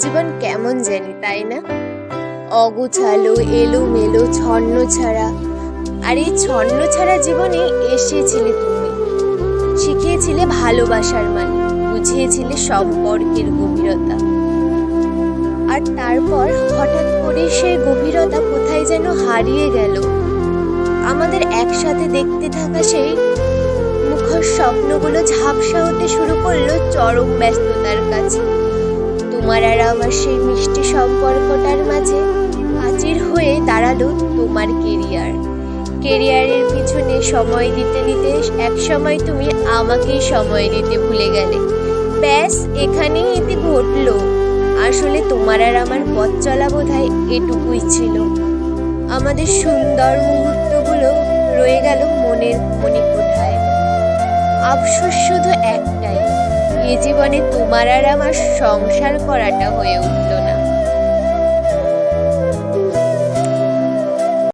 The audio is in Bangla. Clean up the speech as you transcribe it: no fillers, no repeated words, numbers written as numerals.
জীবন কেমন জানি, তাই না? অগোছালো, এলোমেলো, ছন্নছাড়া। আর এই ছন্নছাড়া জীবনে এসেছিলে তুমি, শিখিয়েছিলে ভালোবাসার মানে, বুঝিয়েছিলে সম্পর্কের গভীরতা। আর তারপর হঠাৎ করে সেই গভীরতা কোথায় যেন হারিয়ে গেল। আমাদের একসাথে দেখতে থাকা সেই মুখর স্বপ্নগুলো ঝাপসা হতে শুরু করলো চরম ব্যস্ততার কাছে। তোমার আর আমার সেই মিষ্টি সম্পর্কটার মাঝে প্রাচীর হয়ে দাঁড়ালো তোমার কেরিয়ারের পিছনে সময় দিতে নিতে এক সময় তুমি আমাকেই সময় দিতে ভুলে গেলে। ব্যাস, এখানেই এতে ঘটলো। আসলে তোমার আর আমার পথ চলা বোধহয় এটুকুই ছিল। আমাদের সুন্দর মুহূর্তগুলো রয়ে গেল মনের মণিকোঠায়। আফসোস শুধু একটাই, এ জীবনে তোমার আর আমার সংসার করাটা হয়ে উঠল।